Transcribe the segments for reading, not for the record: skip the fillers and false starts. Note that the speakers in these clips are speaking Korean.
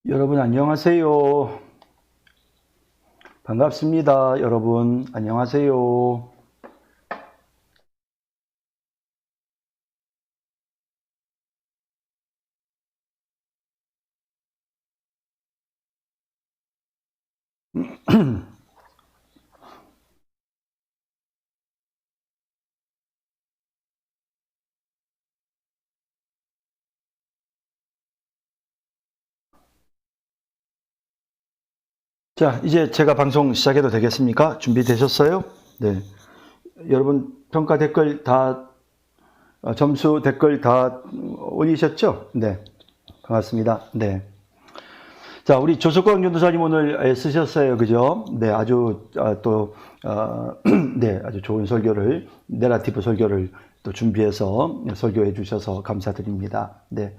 여러분 안녕하세요. 반갑습니다. 여러분 안녕하세요. 자, 이제 제가 방송 시작해도 되겠습니까? 준비되셨어요? 네. 여러분 평가 댓글 다 점수 댓글 다 올리셨죠? 네. 반갑습니다. 네. 자, 우리 조석광 전도사님 오늘 쓰셨어요. 그죠? 네, 아주 네, 아주 좋은 설교를, 내러티브 설교를 또 준비해서 설교해 주셔서 감사드립니다. 네.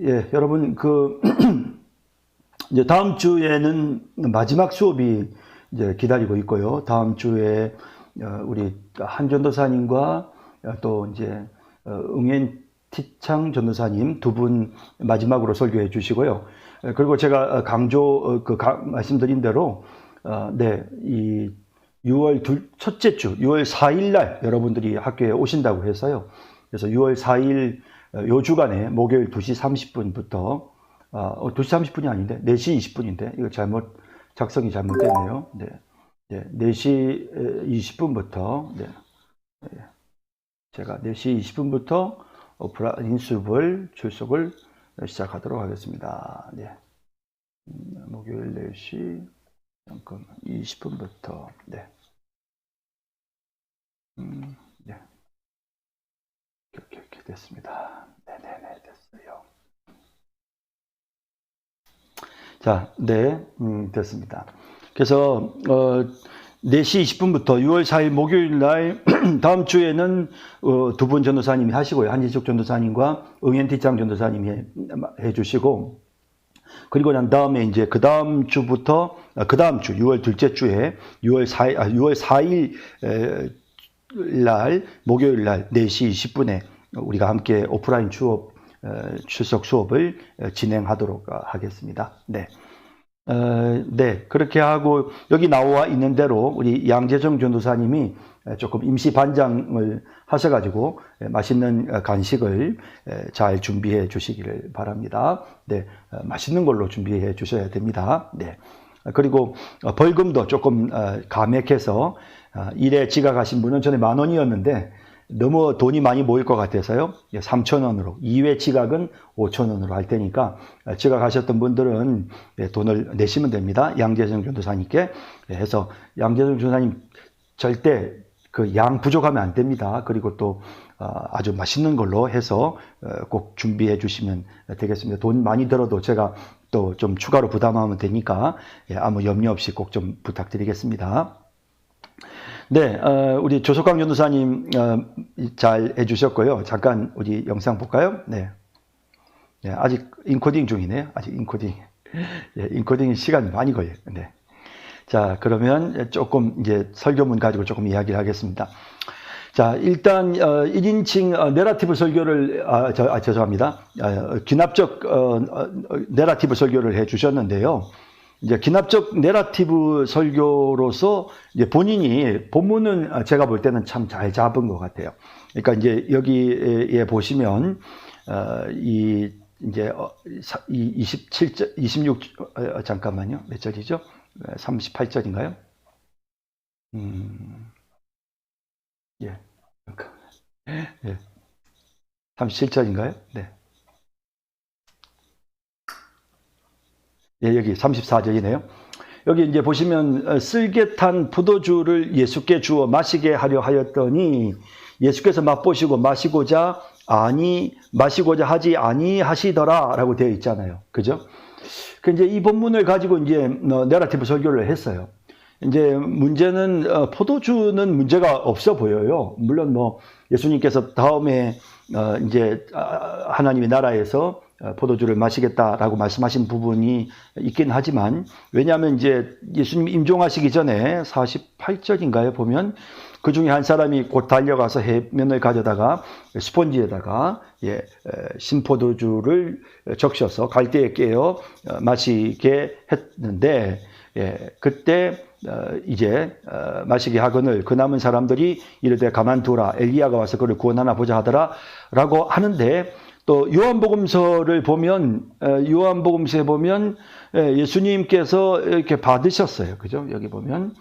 예, 여러분, 이제 다음 주에는 마지막 수업이 이제 기다리고 있고요. 다음 주에 우리 한 전도사님과 또 이제 응앤티창 전도사님 두 분 마지막으로 설교해 주시고요. 그리고 제가 말씀드린 대로 네, 이 6월 첫째 주 6월 4일 날 여러분들이 학교에 오신다고 해서요. 그래서 6월 4일 요 주간에 목요일 2시 30분부터 2시 30분이 아닌데 4시 20분인데 이거 작성이 잘못됐네요. 네. 네, 4시 20분부터 제가 4시 20분부터 오프라인 수업을 출석을 시작하도록 하겠습니다. 네. 목요일 4시 20분부터 네. 네. 이렇게 됐습니다. 네네네 됐어요. 자, 네, 됐습니다. 그래서 4시 20분부터 6월 4일 목요일 날 다음 주에는 두 분 전도사님이 하시고요. 한진숙 전도사님과 응앤티창 전도사님이 해주시고, 그리고 난 다음에 이제 그 다음 주부터 그 다음 주 6월 둘째 주에 6월 4일 날 목요일 날 4시 20분에 우리가 함께 오프라인 출석 수업을 진행하도록 하겠습니다. 네. 네, 그렇게 하고 여기 나와 있는 대로 우리 양재정 전도사님이 조금 임시 반장을 하셔가지고 맛있는 간식을 잘 준비해 주시기를 바랍니다. 네, 맛있는 걸로 준비해 주셔야 됩니다. 네. 그리고 벌금도 조금 감액해서 일에 지각하신 분은 전에 10,000원이었는데 너무 돈이 많이 모일 것 같아서요. 3,000원으로 2회 지각은 5,000원으로 할 테니까 지각하셨던 분들은 돈을 내시면 됩니다. 양재정 전도사님께 해서 양재정 전도사님 절대 그 양 부족하면 안 됩니다. 그리고 또 아주 맛있는 걸로 해서 꼭 준비해 주시면 되겠습니다. 돈 많이 들어도 제가 또 좀 추가로 부담하면 되니까 아무 염려 없이 꼭 좀 부탁드리겠습니다. 네, 우리 조석광 전도사님 잘 해주셨고요. 잠깐 우리 영상 볼까요? 네, 네 아직 인코딩 중이네요. 아직 인코딩. 네, 인코딩이 시간이 많이 걸려요. 네. 자, 그러면 조금 이제 설교문 가지고 조금 이야기를 하겠습니다. 자, 일단 1인칭 내러티브 설교를 죄송합니다. 귀납적 내러티브 설교를 해주셨는데요. 이제 기납적 내러티브 설교로서 이제 본인이 본문은 제가 볼 때는 참 잘 잡은 것 같아요. 그러니까 이제 여기에 보시면 이제 27절, 26 잠깐만요. 몇 절이죠? 38절인가요? 예, 예, 37절인가요? 네. 예, 여기 34절이네요. 여기 이제 보시면 쓸개탄 포도주를 예수께 주어 마시게 하려 하였더니 예수께서 맛보시고 마시고자 하지 아니하시더라라고 되어 있잖아요. 그죠? 그 이제 이 본문을 가지고 이제 내러티브 설교를 했어요. 이제 문제는 포도주는 문제가 없어 보여요. 물론 뭐 예수님께서 다음에 이제 하나님의 나라에서 포도주를 마시겠다라고 말씀하신 부분이 있긴 하지만, 왜냐하면 이제 예수님 임종하시기 전에 48절인가요? 보면 그 중에 한 사람이 곧 달려가서 해면을 가져다가 스폰지에다가 신포도주를 적셔서 갈대에 깨어 마시게 했는데, 그때 이제 마시게 하거늘 그 남은 사람들이 이르되 가만두라, 엘리야가 와서 그를 구원하나 보자 하더라 라고 하는데, 또 요한복음서에 보면 예수님께서 이렇게 받으셨어요. 그죠? 여기 보면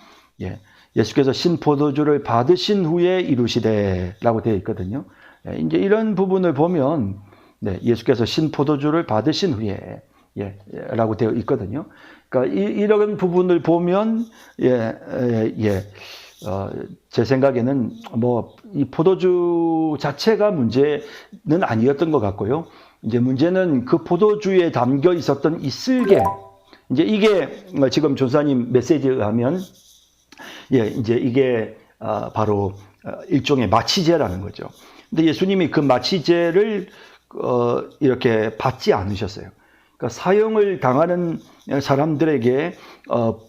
예수께서 신포도주를 받으신 후에 이루시되라고 되어 있거든요. 이제 이런 부분을 보면 예수께서 신포도주를 받으신 후에 라고 되어 있거든요. 그러니까 이런 부분을 보면 제 생각에는 이 포도주 자체가 문제는 아니었던 것 같고요. 이제 문제는 그 포도주에 담겨 있었던 이 쓸개. 이제 이게 지금 전사님 메시지에 의하면 이제 이게 바로 일종의 마취제라는 거죠. 근데 예수님이 그 마취제를 이렇게 받지 않으셨어요. 그러니까 사형을 당하는 사람들에게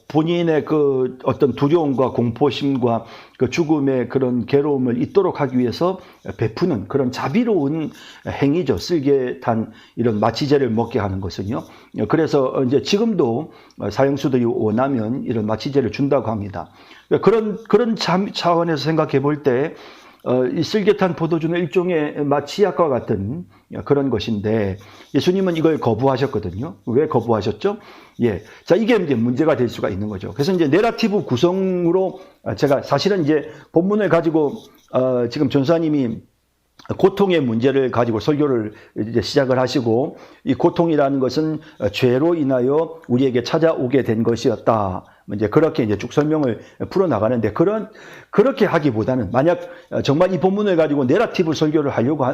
본인의 그 어떤 두려움과 공포심과 그 죽음의 그런 괴로움을 잊도록 하기 위해서 베푸는 그런 자비로운 행위죠. 쓸개 탄 이런 마취제를 먹게 하는 것은요. 그래서 이제 지금도 사형수들이 원하면 이런 마취제를 준다고 합니다. 그런 차원에서 생각해 볼 때 이 쓸개탄 포도주는 일종의 마취약과 같은 그런 것인데 예수님은 이걸 거부하셨거든요. 왜 거부하셨죠? 자, 이게 이제 문제가 될 수가 있는 거죠. 그래서 이제 내러티브 구성으로 제가 사실은 이제 본문을 가지고 지금 전사님이 고통의 문제를 가지고 설교를 이제 시작을 하시고, 이 고통이라는 것은 죄로 인하여 우리에게 찾아오게 된 것이었다. 이제 그렇게 이제 쭉 설명을 풀어 나가는데, 그렇게 하기보다는 만약 정말 이 본문을 가지고 내러티브 설교를 하려고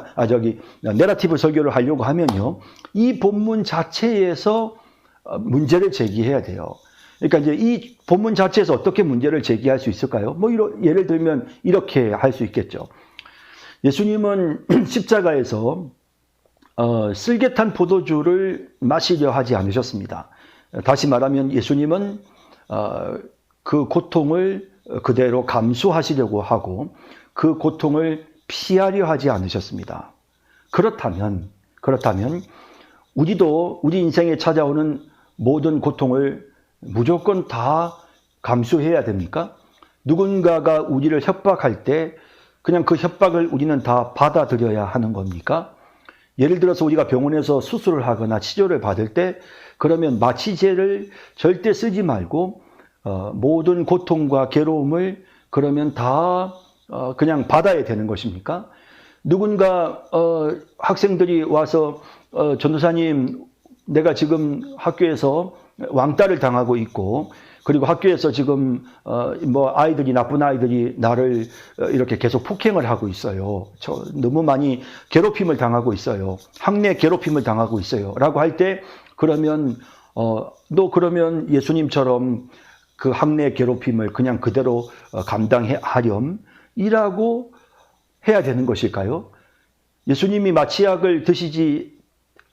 하면요, 이 본문 자체에서 문제를 제기해야 돼요. 그러니까 이제 이 본문 자체에서 어떻게 문제를 제기할 수 있을까요? 예를 들면 이렇게 할 수 있겠죠. 예수님은 십자가에서 쓸개탄 포도주를 마시려 하지 않으셨습니다. 다시 말하면 예수님은 그 고통을 그대로 감수하시려고 하고 그 고통을 피하려 하지 않으셨습니다. 그렇다면 우리도 우리 인생에 찾아오는 모든 고통을 무조건 다 감수해야 됩니까? 누군가가 우리를 협박할 때 그냥 그 협박을 우리는 다 받아들여야 하는 겁니까? 예를 들어서 우리가 병원에서 수술을 하거나 치료를 받을 때 그러면 마취제를 절대 쓰지 말고 모든 고통과 괴로움을 그러면 다 그냥 받아야 되는 것입니까? 누군가 학생들이 와서 전도사님, 내가 지금 학교에서 왕따를 당하고 있고 그리고 학교에서 지금 아이들이, 나쁜 아이들이 나를 이렇게 계속 폭행을 하고 있어요. 너무 많이 괴롭힘을 당하고 있어요. 학내 괴롭힘을 당하고 있어요. 라고 할 때 그러면 너 그러면 예수님처럼 그 학내 괴롭힘을 그냥 그대로 감당하렴 이라고 해야 되는 것일까요? 예수님이 마취약을 드시지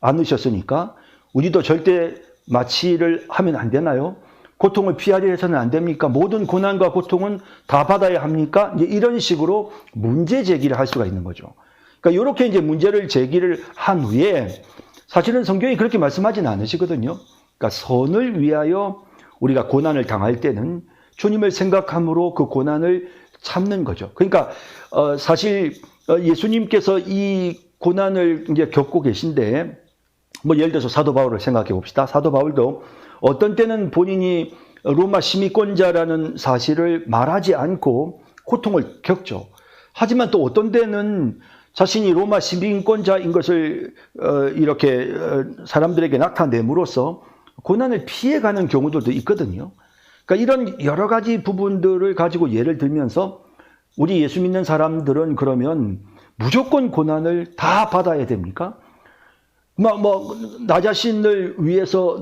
않으셨으니까 우리도 절대 마취를 하면 안 되나요? 고통을 피하려 해서는 안 됩니까? 모든 고난과 고통은 다 받아야 합니까? 이제 이런 식으로 문제 제기를 할 수가 있는 거죠. 그러니까 이렇게 이제 문제를 제기를 한 후에 사실은 성경이 그렇게 말씀하지는 않으시거든요. 그러니까 선을 위하여 우리가 고난을 당할 때는 주님을 생각함으로 그 고난을 참는 거죠. 그러니까 사실 예수님께서 이 고난을 이제 겪고 계신데 예를 들어서 사도 바울을 생각해 봅시다. 사도 바울도 어떤 때는 본인이 로마 시민권자라는 사실을 말하지 않고 고통을 겪죠. 하지만 또 어떤 때는 자신이 로마 시민권자인 것을 이렇게 사람들에게 나타냄으로써 고난을 피해가는 경우들도 있거든요. 그러니까 이런 여러 가지 부분들을 가지고 예를 들면서 우리 예수 믿는 사람들은 그러면 무조건 고난을 다 받아야 됩니까? 나 자신을 위해서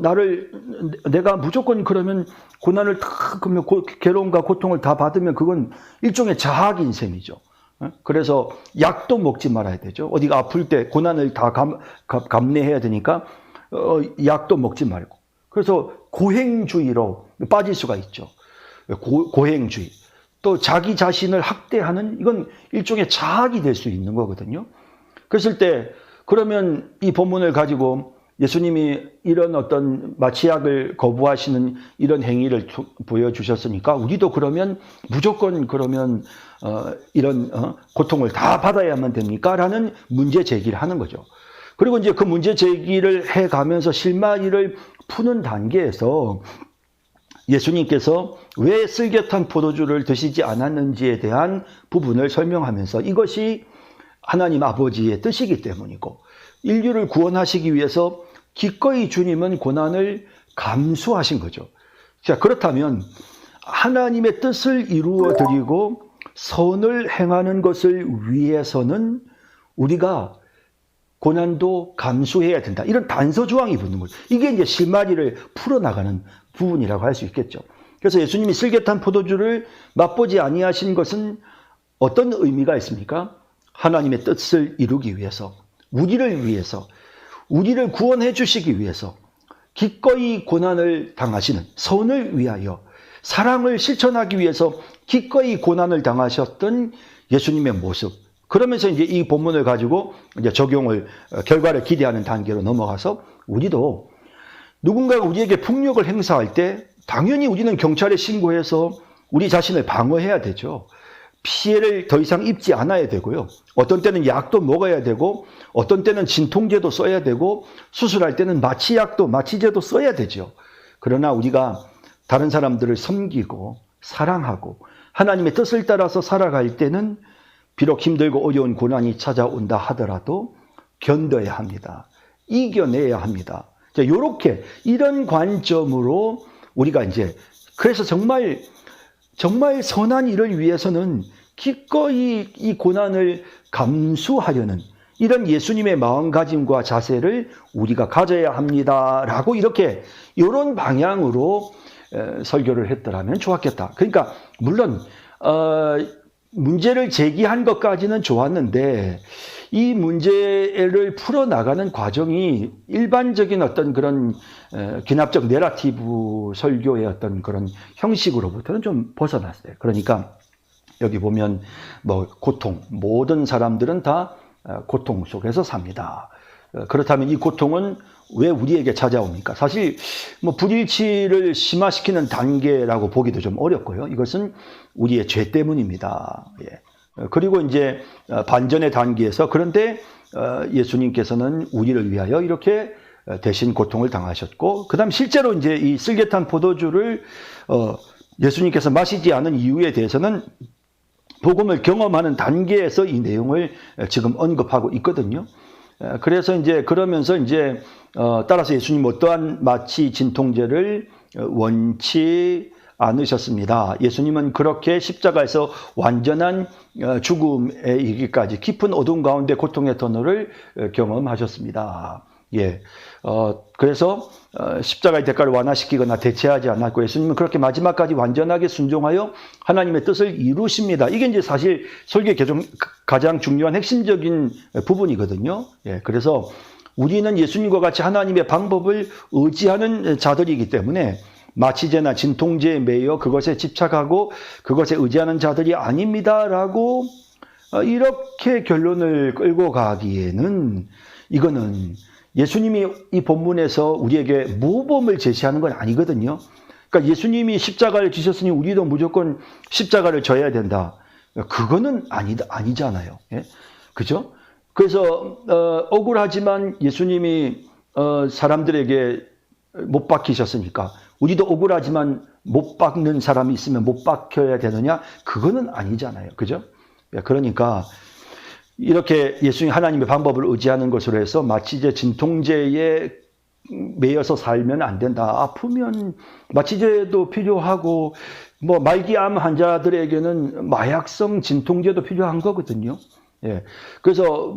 내가 무조건 그러면 고난을 다, 그러면 괴로움과 고통을 다 받으면 그건 일종의 자학인 셈이죠. 그래서 약도 먹지 말아야 되죠. 어디가 아플 때 고난을 다 감내해야 되니까 약도 먹지 말고. 그래서 고행주의로 빠질 수가 있죠. 고행주의. 또 자기 자신을 학대하는 이건 일종의 자학이 될 수 있는 거거든요. 그랬을 때 그러면 이 본문을 가지고 예수님이 이런 어떤 마취약을 거부하시는 이런 행위를 보여주셨으니까 우리도 그러면 무조건 그러면 이런 고통을 다 받아야만 됩니까? 라는 문제 제기를 하는 거죠. 그리고 이제 그 문제 제기를 해가면서 실마리를 푸는 단계에서 예수님께서 왜 쓸개탄 포도주를 드시지 않았는지에 대한 부분을 설명하면서 이것이 하나님 아버지의 뜻이기 때문이고 인류를 구원하시기 위해서 기꺼이 주님은 고난을 감수하신 거죠. 자, 그렇다면 하나님의 뜻을 이루어 드리고 선을 행하는 것을 위해서는 우리가 고난도 감수해야 된다. 이런 단서 조항이 붙는 거죠. 이게 이제 실마리를 풀어나가는 부분이라고 할 수 있겠죠. 그래서 예수님이 쓸개탄 포도주를 맛보지 아니하신 것은 어떤 의미가 있습니까? 하나님의 뜻을 이루기 위해서, 우리를 위해서, 우리를 구원해 주시기 위해서 기꺼이 고난을 당하시는 선을 위하여 사랑을 실천하기 위해서 기꺼이 고난을 당하셨던 예수님의 모습. 그러면서 이제 이 본문을 가지고 이제 결과를 기대하는 단계로 넘어가서 우리도 누군가가 우리에게 폭력을 행사할 때 당연히 우리는 경찰에 신고해서 우리 자신을 방어해야 되죠. 피해를 더 이상 입지 않아야 되고요. 어떤 때는 약도 먹어야 되고 어떤 때는 진통제도 써야 되고 수술할 때는 마취제도 써야 되죠. 그러나 우리가 다른 사람들을 섬기고 사랑하고 하나님의 뜻을 따라서 살아갈 때는 비록 힘들고 어려운 고난이 찾아온다 하더라도 견뎌야 합니다. 이겨내야 합니다. 이렇게 이런 관점으로 우리가 이제 그래서 정말 선한 일을 위해서는 기꺼이 이 고난을 감수하려는 이런 예수님의 마음가짐과 자세를 우리가 가져야 합니다라고 이런 방향으로 설교를 했더라면 좋았겠다. 그러니까 물론 문제를 제기한 것까지는 좋았는데 이 문제를 풀어나가는 과정이 일반적인 어떤 그런 기납적 내러티브 설교의 어떤 그런 형식으로부터는 좀 벗어났어요. 그러니까 여기 보면 고통, 모든 사람들은 다 고통 속에서 삽니다. 그렇다면 이 고통은 왜 우리에게 찾아옵니까? 사실 불일치를 심화시키는 단계라고 보기도 좀 어렵고요. 이것은 우리의 죄 때문입니다. 예. 그리고 이제 반전의 단계에서 그런데 예수님께서는 우리를 위하여 이렇게 대신 고통을 당하셨고 그다음 실제로 이제 이 쓸개탄 포도주를 예수님께서 마시지 않은 이유에 대해서는 복음을 경험하는 단계에서 이 내용을 지금 언급하고 있거든요. 그래서 이제 그러면서 이제 따라서 예수님 어떠한 마취 진통제를 원치 않으셨습니다. 예수님은 그렇게 십자가에서 완전한 죽음에 이르기까지 깊은 어둠 가운데 고통의 터널을 경험하셨습니다. 예. 그래서 십자가의 대가를 완화시키거나 대체하지 않았고 예수님은 그렇게 마지막까지 완전하게 순종하여 하나님의 뜻을 이루십니다. 이게 이제 사실 설교의 가장 중요한 핵심적인 부분이거든요. 예. 그래서 우리는 예수님과 같이 하나님의 방법을 의지하는 자들이기 때문에 마취제나 진통제에 매여 그것에 집착하고 그것에 의지하는 자들이 아닙니다라고 이렇게 결론을 끌고 가기에는 이거는 예수님이 이 본문에서 우리에게 모범을 제시하는 건 아니거든요. 그러니까 예수님이 십자가를 지셨으니 우리도 무조건 십자가를 져야 된다. 그거는 아니잖아요. 예? 그죠? 그래서 억울하지만 예수님이 사람들에게 못 박히셨으니까 우리도 억울하지만 못 박는 사람이 있으면 못 박혀야 되느냐? 그거는 아니잖아요. 그죠? 그러니까 이렇게 예수님 하나님의 방법을 의지하는 것으로 해서 마취제, 진통제에 매여서 살면 안 된다. 아프면 마취제도 필요하고 말기암 환자들에게는 마약성 진통제도 필요한 거거든요. 예. 그래서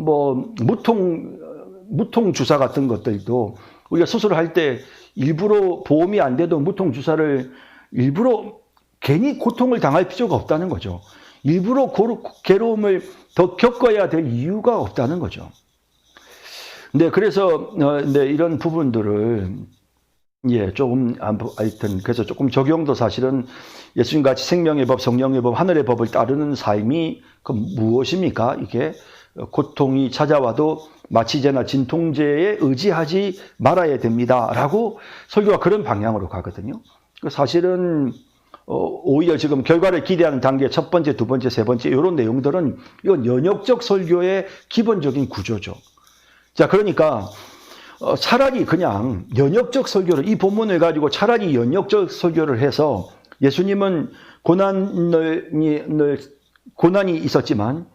무통 주사 같은 것들도 우리가 수술할 때 일부러 보험이 안 돼도 무통 주사를 일부러 괜히 고통을 당할 필요가 없다는 거죠. 일부러 괴로움을 더 겪어야 될 이유가 없다는 거죠. 그래서 이런 부분들을 예, 조금, 하여튼, 그래서 조금 적용도 사실은 예수님 같이 생명의 법, 성령의 법, 하늘의 법을 따르는 삶이 그 무엇입니까? 이게 고통이 찾아와도 마취제나 진통제에 의지하지 말아야 됩니다. 라고 설교가 그런 방향으로 가거든요. 사실은, 오히려 지금 결과를 기대하는 단계 첫 번째, 두 번째, 세 번째, 이런 내용들은 이건 연역적 설교의 기본적인 구조죠. 자, 그러니까, 차라리 그냥 연역적 설교를, 이 본문을 가지고 차라리 연역적 설교를 해서 예수님은 고난이 있었지만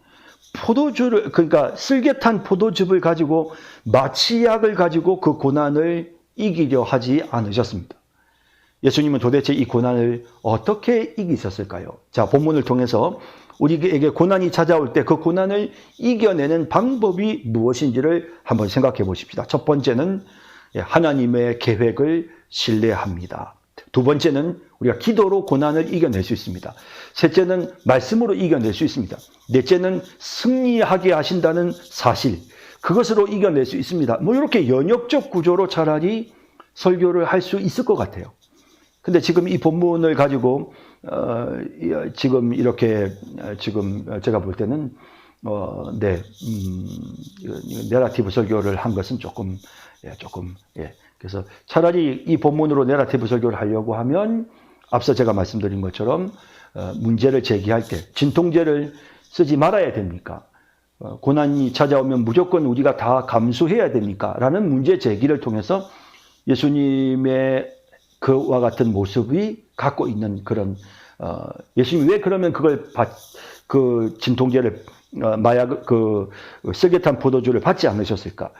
포도주를, 그러니까 쓸개탄 포도즙을 가지고 마취약을 가지고 그 고난을 이기려 하지 않으셨습니다. 예수님은 도대체 이 고난을 어떻게 이기셨을까요? 자, 본문을 통해서 우리에게 고난이 찾아올 때 그 고난을 이겨내는 방법이 무엇인지를 한번 생각해 보십시다. 첫 번째는 하나님의 계획을 신뢰합니다. 두 번째는 우리가 기도로 고난을 이겨낼 수 있습니다. 셋째는 말씀으로 이겨낼 수 있습니다. 넷째는 승리하게 하신다는 사실, 그것으로 이겨낼 수 있습니다. 뭐 이렇게 연역적 구조로 차라리 설교를 할 수 있을 것 같아요. 근데 지금 이 본문을 가지고 지금 이렇게 지금 제가 볼 때는 내러티브 설교를 한 것은 조금 그래서 차라리 이 본문으로 내러티브 설교를 하려고 하면 앞서 제가 말씀드린 것처럼 문제를 제기할 때 진통제를 쓰지 말아야 됩니까? 고난이 찾아오면 무조건 우리가 다 감수해야 됩니까? 라는 문제 제기를 통해서 예수님의 그와 같은 모습이 갖고 있는 그런 예수님이 왜 그러면 그 진통제를 쓸개탄 포도주를 받지 않으셨을까?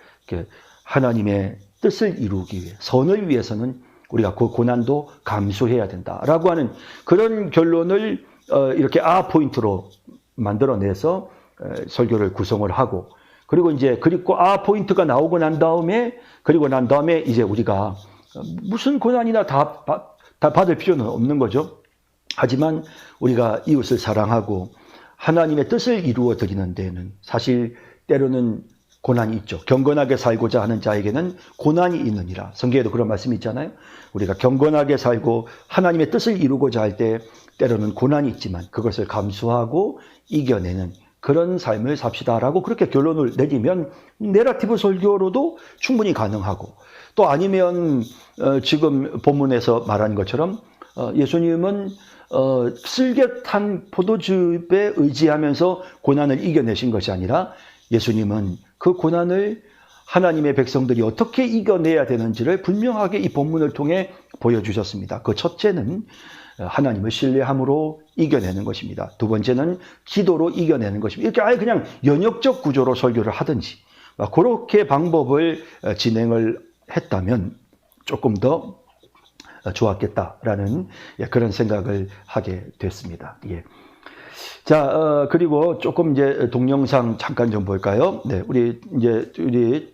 하나님의 뜻을 이루기 위해, 선을 위해서는 우리가 그 고난도 감수해야 된다라고 하는 그런 결론을 이렇게 포인트로 만들어내서 설교를 구성을 하고, 그리고 포인트가 나오고 난 다음에 이제 우리가 무슨 고난이나 다 받을 필요는 없는 거죠. 하지만 우리가 이웃을 사랑하고 하나님의 뜻을 이루어 드리는 데는 사실 때로는 고난이 있죠. 경건하게 살고자 하는 자에게는 고난이 있느니라. 성경에도 그런 말씀이 있잖아요. 우리가 경건하게 살고 하나님의 뜻을 이루고자 할 때 때로는 고난이 있지만 그것을 감수하고 이겨내는 그런 삶을 삽시다라고 그렇게 결론을 내리면 내러티브 설교로도 충분히 가능하고, 또 아니면 지금 본문에서 말한 것처럼 예수님은 쓸개탄 포도즙에 의지하면서 고난을 이겨내신 것이 아니라 예수님은 그 고난을 하나님의 백성들이 어떻게 이겨내야 되는지를 분명하게 이 본문을 통해 보여주셨습니다. 그 첫째는 하나님을 신뢰함으로 이겨내는 것입니다. 두 번째는 기도로 이겨내는 것입니다. 이렇게 아예 그냥 연역적 구조로 설교를 하든지 그렇게 방법을 진행을 했다면 조금 더 좋았겠다라는 그런 생각을 하게 됐습니다. 예. 자, 그리고 조금 이제 동영상 잠깐 좀 볼까요? 네, 우리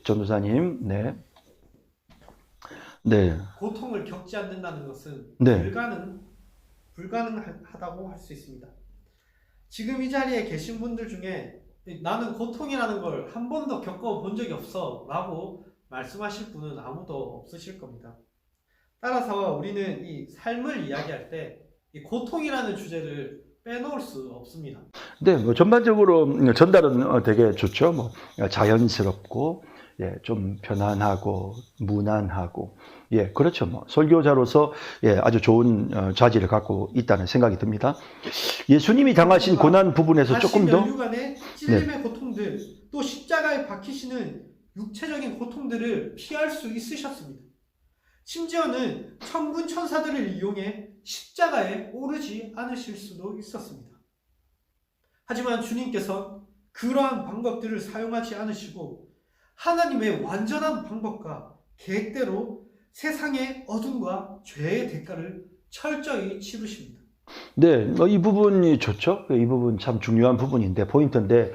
전도사님, 네. 고통을 겪지 않는다는 것은 네. 불가능하다고 할 수 있습니다. 지금 이 자리에 계신 분들 중에 나는 고통이라는 걸 한 번도 겪어본 적이 없어 라고 말씀하실 분은 아무도 없으실 겁니다. 따라서 우리는 이 삶을 이야기할 때 이 고통이라는 주제를 빼놓을 수 없습니다. 네, 뭐 전반적으로 전달은 되게 좋죠. 뭐 자연스럽고, 좀 편안하고 무난하고, 그렇죠. 뭐 설교자로서 아주 좋은 자질을 갖고 있다는 생각이 듭니다. 예수님이 당하신 고난 부분에서 조금 더 면류관의 찔림의 고통들, 또 십자가에 박히시는 육체적인 고통들을 피할 수 있으셨습니다. 심지어는 천군 천사들을 이용해 십자가에 오르지 않으실 수도 있었습니다. 하지만 주님께서 그러한 방법들을 사용하지 않으시고 하나님의 완전한 방법과 계획대로 세상의 어둠과 죄의 대가를 철저히 치르십니다. 네, 이 부분이 좋죠. 이 부분 참 중요한 부분인데, 포인트인데,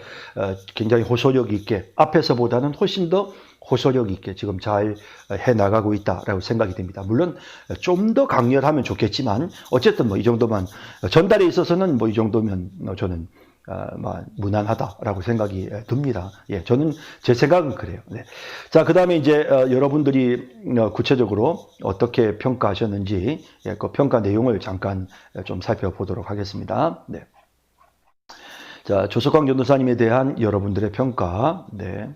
굉장히 호소력 있게, 앞에서보다는 훨씬 더 호소력 있게 지금 잘 해나가고 있다라고 생각이 됩니다. 물론 좀 더 강렬하면 좋겠지만, 어쨌든 뭐 이 정도만, 전달에 있어서는 뭐 이 정도면 저는 무난하다라고 생각이 듭니다. 예, 저는 제 생각은 그래요. 네. 자, 그 다음에 이제 여러분들이 구체적으로 어떻게 평가하셨는지 그 평가 내용을 잠깐 좀 살펴보도록 하겠습니다. 네. 자, 조석광 전도사님에 대한 여러분들의 평가. 네.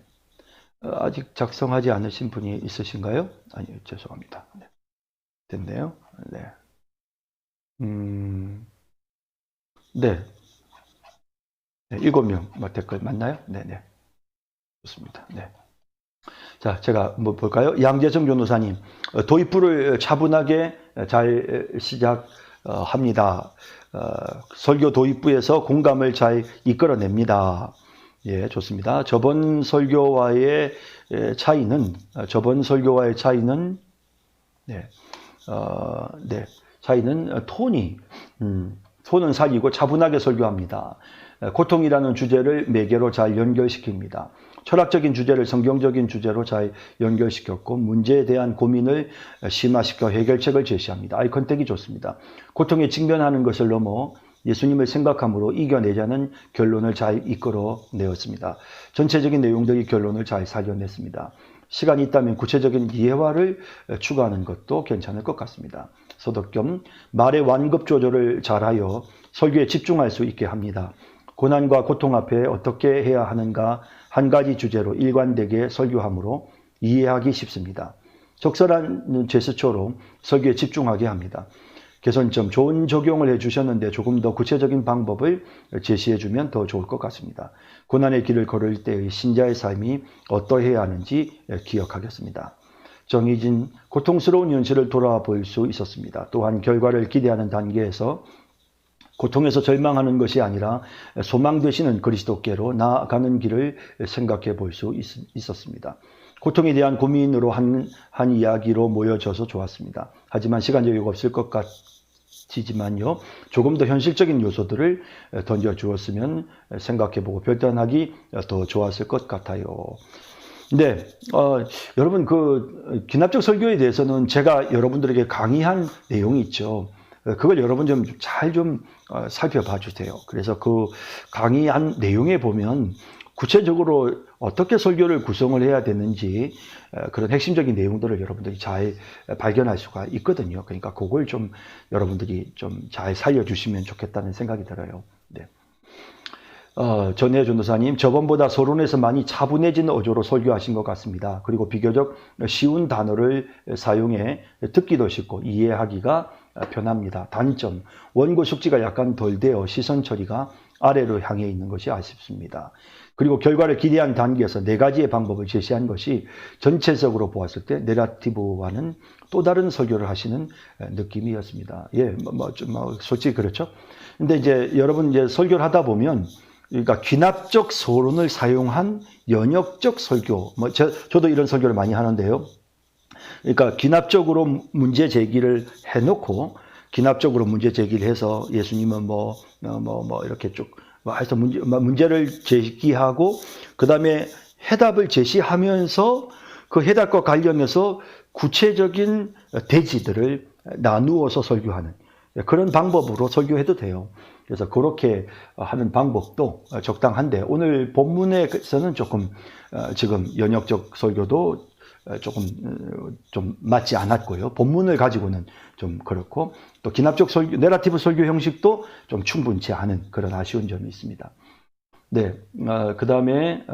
아직 작성하지 않으신 분이 있으신가요? 아니요, 죄송합니다. 네. 됐네요. 네. 네. 네, 7명 댓글 맞나요? 네네. 좋습니다. 네. 자, 제가 뭐 볼까요? 양재성 변호사님, 도입부를 차분하게 잘 시작합니다. 설교 도입부에서 공감을 잘 이끌어냅니다. 예, 좋습니다. 저번 설교와의 차이는, 네, 네, 차이는 톤은 살리고 차분하게 설교합니다. 고통이라는 주제를 매개로 잘 연결시킵니다. 철학적인 주제를 성경적인 주제로 잘 연결시켰고 문제에 대한 고민을 심화시켜 해결책을 제시합니다. 아이 컨택이 좋습니다. 고통에 직면하는 것을 넘어 예수님을 생각함으로 이겨내자는 결론을 잘 이끌어내었습니다. 전체적인 내용들이 결론을 잘 살려냈습니다. 시간이 있다면 구체적인 이해화를 추가하는 것도 괜찮을 것 같습니다. 서덕겸, 말의 완급 조절을 잘하여 설교에 집중할 수 있게 합니다. 고난과 고통 앞에 어떻게 해야 하는가 한 가지 주제로 일관되게 설교하므로 이해하기 쉽습니다. 적절한 제스처로 설교에 집중하게 합니다. 개선점, 좋은 적용을 해주셨는데 조금 더 구체적인 방법을 제시해주면 더 좋을 것 같습니다. 고난의 길을 걸을 때의 신자의 삶이 어떠해야 하는지 기억하겠습니다. 정의진, 고통스러운 현실을 돌아볼 수 있었습니다. 또한 결과를 기대하는 단계에서 고통에서 절망하는 것이 아니라 소망 되시는 그리스도께로 나아가는 길을 생각해 볼 수 있었습니다. 고통에 대한 고민으로 한 이야기로 모여져서 좋았습니다. 하지만 시간 여유가 없을 것 같지만요. 조금 더 현실적인 요소들을 던져주었으면 생각해보고 결단하기 더 좋았을 것 같아요. 네, 여러분 그 기납적 설교에 대해서는 제가 여러분들에게 강의한 내용이 있죠. 그걸 여러분 좀 잘 살펴봐 주세요. 그래서 그 강의한 내용에 보면 구체적으로 어떻게 설교를 구성을 해야 되는지 그런 핵심적인 내용들을 여러분들이 잘 발견할 수가 있거든요. 그러니까 그걸 좀 여러분들이 좀 잘 살려주시면 좋겠다는 생각이 들어요. 네. 전혜연 전도사님, 저번보다 서론에서 많이 차분해진 어조로 설교하신 것 같습니다. 그리고 비교적 쉬운 단어를 사용해 듣기도 쉽고 이해하기가 편합니다. 단점, 원고 숙지가 약간 덜 되어 시선 처리가 아래로 향해 있는 것이 아쉽습니다. 그리고 결과를 기대한 단계에서 4가지의 방법을 제시한 것이 전체적으로 보았을 때 내러티브와는 또 다른 설교를 하시는 느낌이었습니다. 예, 솔직히 그렇죠. 근데 이제 여러분 이제 설교를 하다 보면 그러니까 귀납적 서론을 사용한 연역적 설교, 저도 이런 설교를 많이 하는데요. 그러니까 귀납적으로 문제 제기를 해놓고 귀납적으로 문제 제기를 해서 예수님은 이렇게 쭉 해서 문제를 제기하고 그 다음에 해답을 제시하면서 그 해답과 관련해서 구체적인 대지들을 나누어서 설교하는 그런 방법으로 설교해도 돼요. 그래서 그렇게 하는 방법도 적당한데 오늘 본문에서는 조금 지금 연역적 설교도 조금 좀 맞지 않았고요. 본문을 가지고는 좀 그렇고 또 기납적 설교, 내러티브 설교 형식도 좀 충분치 않은 그런 아쉬운 점이 있습니다. 네, 그 다음에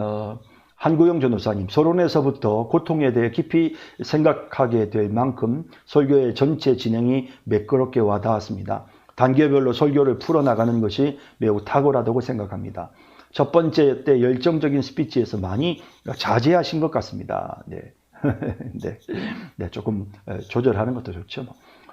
한구영 전도사님, 서론에서부터 고통에 대해 깊이 생각하게 될 만큼 설교의 전체 진행이 매끄럽게 와닿았습니다. 단계별로 설교를 풀어나가는 것이 매우 탁월하다고 생각합니다. 첫 번째 때 열정적인 스피치에서 많이 자제하신 것 같습니다. 네. 네, 조금 조절하는 것도 좋죠.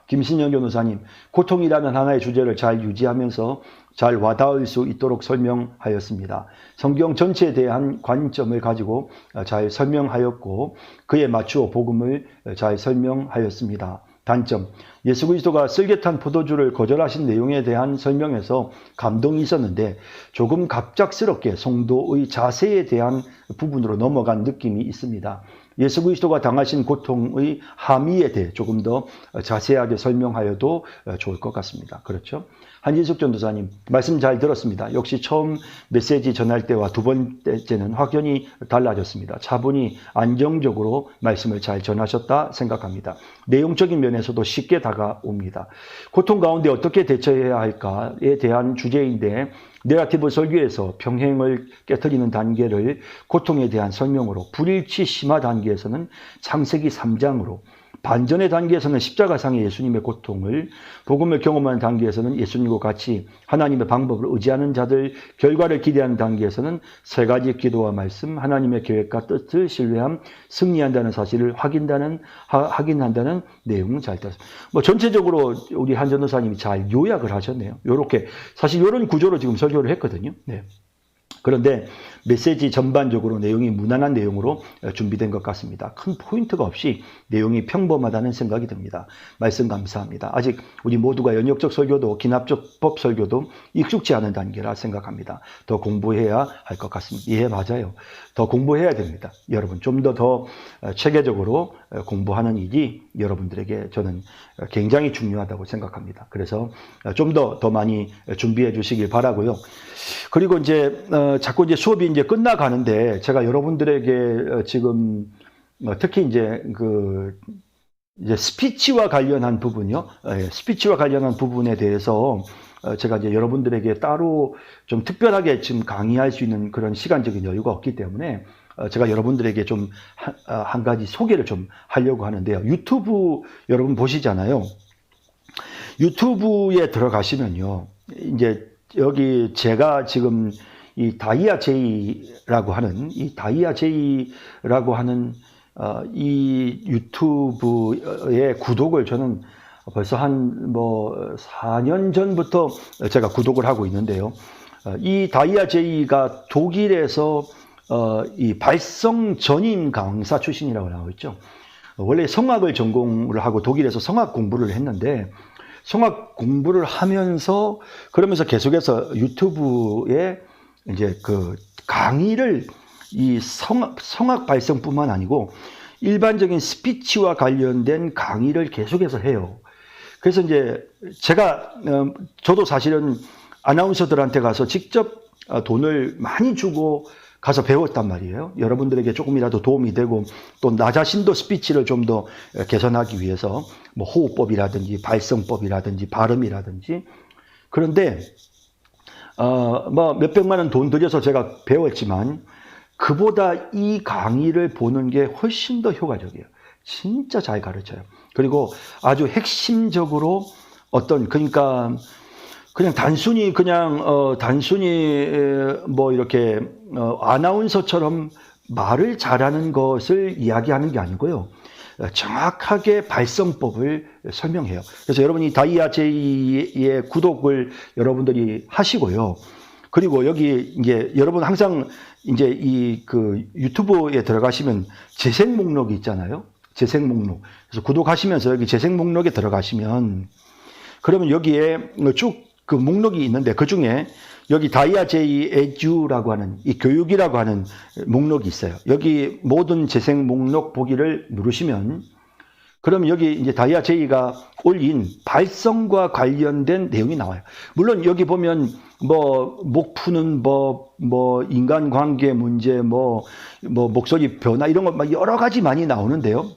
김신영 변호사님, 고통이라는 하나의 주제를 잘 유지하면서 잘 와닿을 수 있도록 설명하였습니다. 성경 전체에 대한 관점을 가지고 잘 설명하였고 그에 맞추어 복음을 잘 설명하였습니다. 단점, 예수 그리스도가 쓸개탄 포도주를 거절하신 내용에 대한 설명에서 감동이 있었는데 조금 갑작스럽게 성도의 자세에 대한 부분으로 넘어간 느낌이 있습니다. 예수 그리스도가 당하신 고통의 함의에 대해 조금 더 자세하게 설명하여도 좋을 것 같습니다. 그렇죠? 한진숙 전도사님 말씀 잘 들었습니다. 역시 처음 메시지 전할 때와 두 번째는 확연히 달라졌습니다. 차분히 안정적으로 말씀을 잘 전하셨다 생각합니다. 내용적인 면에서도 쉽게 다가옵니다. 고통 가운데 어떻게 대처해야 할까에 대한 주제인데 네거티브 설교에서 평행을 깨트리는 단계를 고통에 대한 설명으로, 불일치 심화 단계에서는 창세기 3장으로, 반전의 단계에서는 십자가상의 예수님의 고통을, 복음을 경험하는 단계에서는 예수님과 같이 하나님의 방법을 의지하는 자들 결과를 기대하는 단계에서는 세 가지 기도와 말씀, 하나님의 계획과 뜻을 신뢰함, 승리한다는 사실을 확인한다는 내용은 잘 들었습니다. 전체적으로 우리 한 전도사님이 잘 요약을 하셨네요. 요렇게 사실 이런 구조로 지금 설교를 했거든요. 네. 그런데 메시지 전반적으로 내용이 무난한 내용으로 준비된 것 같습니다. 큰 포인트가 없이 내용이 평범하다는 생각이 듭니다. 말씀 감사합니다. 아직 우리 모두가 연역적 설교도 기납적 법 설교도 익숙지 않은 단계라 생각합니다. 더 공부해야 할 것 같습니다. 예, 맞아요. 더 공부해야 됩니다. 여러분 좀 더 체계적으로 공부하는 일이 여러분들에게 저는 굉장히 중요하다고 생각합니다. 그래서 좀 더 많이 준비해 주시길 바라고요. 그리고 이제 자꾸 이제 수업이 이제 끝나가는데 제가 여러분들에게 지금 특히 이제 이제 스피치와 관련한 부분이요. 스피치와 관련한 부분에 대해서 제가 이제 여러분들에게 따로 좀 특별하게 지금 강의할 수 있는 그런 시간적인 여유가 없기 때문에 제가 여러분들에게 좀 한 가지 소개를 좀 하려고 하는데요. 유튜브 여러분 보시잖아요. 유튜브에 들어가시면요. 이제 여기 제가 지금 이 다이아 제이라고 하는 이 유튜브의 구독을 저는 벌써 한 4년 전부터 제가 구독을 하고 있는데요. 이 다이아 제이가 독일에서 이 발성 전임 강사 출신이라고 나와 있죠. 원래 성악을 전공을 하고 독일에서 성악 공부를 했는데 성악 공부를 하면서 그러면서 계속해서 유튜브에 이제 강의를 이 성악 발성뿐만 아니고 일반적인 스피치와 관련된 강의를 계속해서 해요. 그래서 이제 저도 사실은 아나운서들한테 가서 직접 돈을 많이 주고 가서 배웠단 말이에요. 여러분들에게 조금이라도 도움이 되고 또 나 자신도 스피치를 좀 더 개선하기 위해서 호흡법이라든지 발성법이라든지 발음이라든지. 그런데 몇백만 원 돈 들여서 제가 배웠지만 그보다 이 강의를 보는 게 훨씬 더 효과적이에요. 진짜 잘 가르쳐요. 그리고 아주 핵심적으로 그러니까 그냥 단순히 이렇게 아나운서처럼 말을 잘하는 것을 이야기하는 게 아니고요. 정확하게 발성법을 설명해요. 그래서 여러분이 다이아 제이의 구독을 여러분들이 하시고요. 그리고 여기 이제 여러분 항상 이제 유튜브에 들어가시면 재생 목록이 있잖아요. 재생 목록. 그래서 구독하시면서 여기 재생 목록에 들어가시면 그러면 여기에 쭉 목록이 있는데 그 중에 여기 다이아 제이 에듀라고 하는 이 교육이라고 하는 목록이 있어요. 여기 모든 재생 목록 보기를 누르시면 그럼 여기 이제 다이아 제이가 올린 발성과 관련된 내용이 나와요. 물론 여기 보면 목 푸는 법, 인간관계 문제, 목소리 변화 이런 거 여러 가지 많이 나오는데요.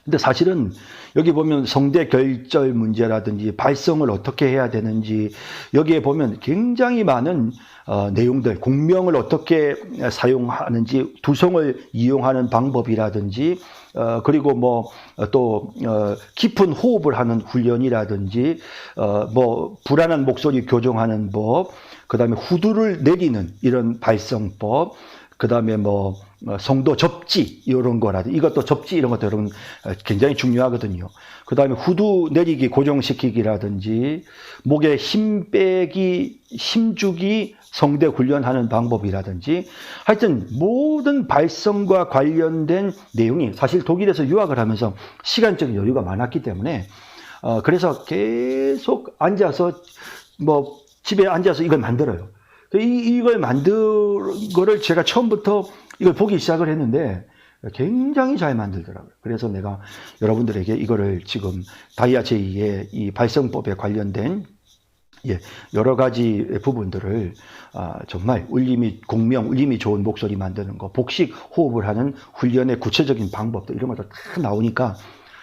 근데 사실은 여기 보면 성대 결절 문제라든지 발성을 어떻게 해야 되는지 여기에 보면 굉장히 많은 내용들, 공명을 어떻게 사용하는지, 두성을 이용하는 방법이라든지 그리고 또 깊은 호흡을 하는 훈련이라든지 불안한 목소리 교정하는 법, 그다음에 후두를 내리는 이런 발성법, 그다음에 성도 접지 이런 거라든지 이것도 접지 이런 것도 여러분 굉장히 중요하거든요. 그다음에 후두 내리기 고정시키기라든지 목에 힘 빼기, 힘 주기 성대 훈련하는 방법이라든지 하여튼 모든 발성과 관련된 내용이 사실 독일에서 유학을 하면서 시간적인 여유가 많았기 때문에 그래서 계속 앉아서 집에 앉아서 이걸 만들어요. 이걸 만든 거를 제가 처음부터 이걸 보기 시작을 했는데 굉장히 잘 만들더라고요. 그래서 내가 여러분들에게 이거를 지금 다이아 제2의 이 발성법에 관련된 여러 가지 부분들을 정말 공명, 울림이 좋은 목소리 만드는 거, 복식 호흡을 하는 훈련의 구체적인 방법도 이런 것도 다 나오니까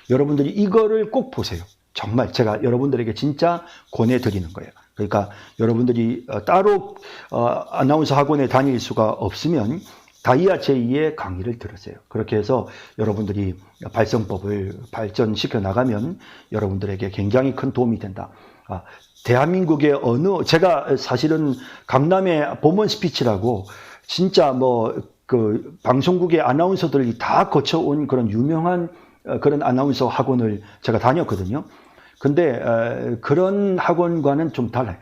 여러분들이 이거를 꼭 보세요. 정말 제가 여러분들에게 진짜 권해드리는 거예요. 그러니까 여러분들이 따로 아나운서 학원에 다닐 수가 없으면 다이아 제2의 강의를 들으세요. 그렇게 해서 여러분들이 발성법을 발전시켜 나가면 여러분들에게 굉장히 큰 도움이 된다. 대한민국의 제가 사실은 강남의 봄원 스피치라고 진짜 그 방송국의 아나운서들이 다 거쳐온 그런 유명한 그런 아나운서 학원을 제가 다녔거든요. 근데 그런 학원과는 좀 달라요.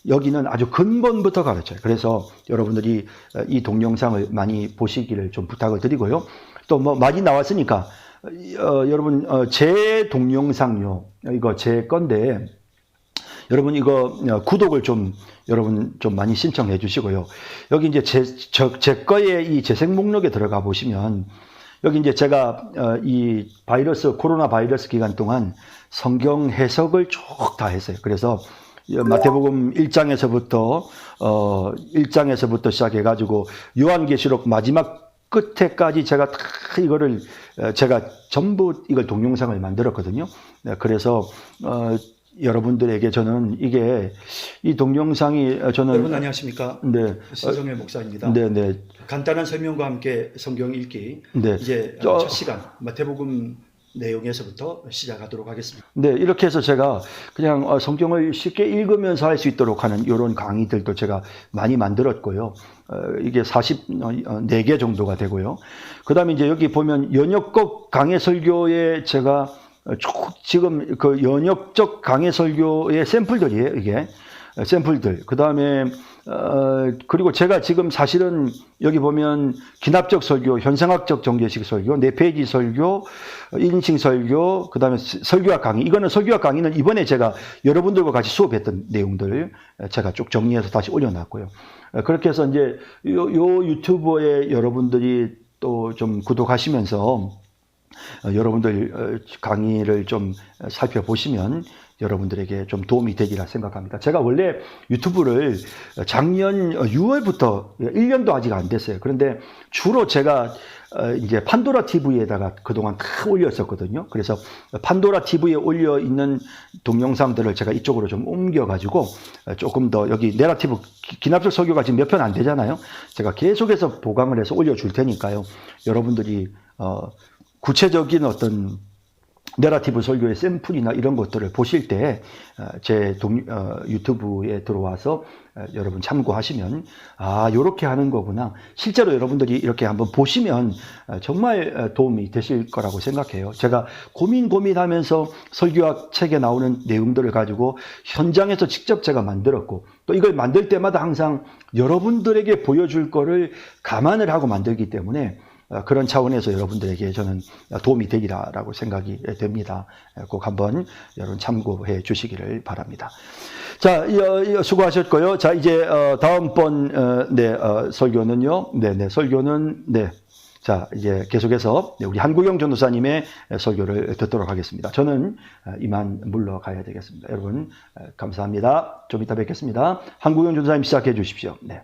여기는 아주 근본부터 가르쳐요. 그래서 여러분들이 이 동영상을 많이 보시기를 좀 부탁을 드리고요. 또 많이 나왔으니까 여러분 제 동영상요. 이거 제 건데 여러분 이거 구독을 여러분 좀 많이 신청해 주시고요. 여기 이제 제 거의 이 재생 목록에 들어가 보시면 여기 이제 제가 이 코로나 바이러스 기간 동안 성경 해석을 쭉 다 했어요. 그래서 마태복음 1장에서부터 시작해가지고 요한계시록 마지막 끝에까지 제가 전부 이걸 동영상을 만들었거든요. 그래서 여러분들에게 저는 이 동영상이 여러분 안녕하십니까? 네. 신성일 목사입니다. 네. 간단한 설명과 함께 성경 읽기. 네. 이제 첫 시간 마태복음 내용에서부터 시작하도록 하겠습니다. 네, 이렇게 해서 제가 그냥 성경을 쉽게 읽으면서 할 수 있도록 하는 이런 강의들도 제가 많이 만들었고요. 이게 44개 정도가 되고요. 그 다음에 이제 여기 보면 연역적 강해 설교에 제가 지금 그 연역적 강해 설교의 샘플들이에요, 이게. 샘플들. 그 다음에, 그리고 제가 지금 사실은 여기 보면 기납적 설교, 현상학적 정제식 설교, 4페이지 설교, 인칭 설교, 그 다음에 설교학 강의. 이거는 설교학 강의는 이번에 제가 여러분들과 같이 수업했던 내용들을 제가 쭉 정리해서 다시 올려놨고요. 그렇게 해서 이제 요 유튜브에 여러분들이 또 좀 구독하시면서 여러분들 강의를 좀 살펴보시면 여러분들에게 좀 도움이 되리라 생각합니다. 제가 원래 유튜브를 작년 6월부터 1년도 아직 안 됐어요. 그런데 주로 제가 이제 판도라 TV에다가 그동안 다 올렸었거든요. 그래서 판도라 TV에 올려 있는 동영상들을 제가 이쪽으로 좀 옮겨가지고 조금 더 여기 내러티브 기납적 설교가 지금 몇 편 안 되잖아요. 제가 계속해서 보강을 해서 올려줄 테니까요. 여러분들이 구체적인 어떤 내러티브 설교의 샘플이나 이런 것들을 보실 때 제 유튜브에 들어와서 여러분 참고하시면 요렇게 하는 거구나. 실제로 여러분들이 이렇게 한번 보시면 정말 도움이 되실 거라고 생각해요. 제가 고민하면서 설교학 책에 나오는 내용들을 가지고 현장에서 직접 제가 만들었고 또 이걸 만들 때마다 항상 여러분들에게 보여줄 거를 감안을 하고 만들기 때문에 그런 차원에서 여러분들에게 저는 도움이 되리라고 생각이 됩니다. 꼭 한번 여러분 참고해 주시기를 바랍니다. 자, 수고하셨고요. 자, 이제 다음번 설교는요. 설교는 자, 이제 계속해서 우리 한국영 전도사님의 설교를 듣도록 하겠습니다. 저는 이만 물러가야 되겠습니다. 여러분 감사합니다. 좀 이따 뵙겠습니다. 한국영 전도사님 시작해 주십시오. 네.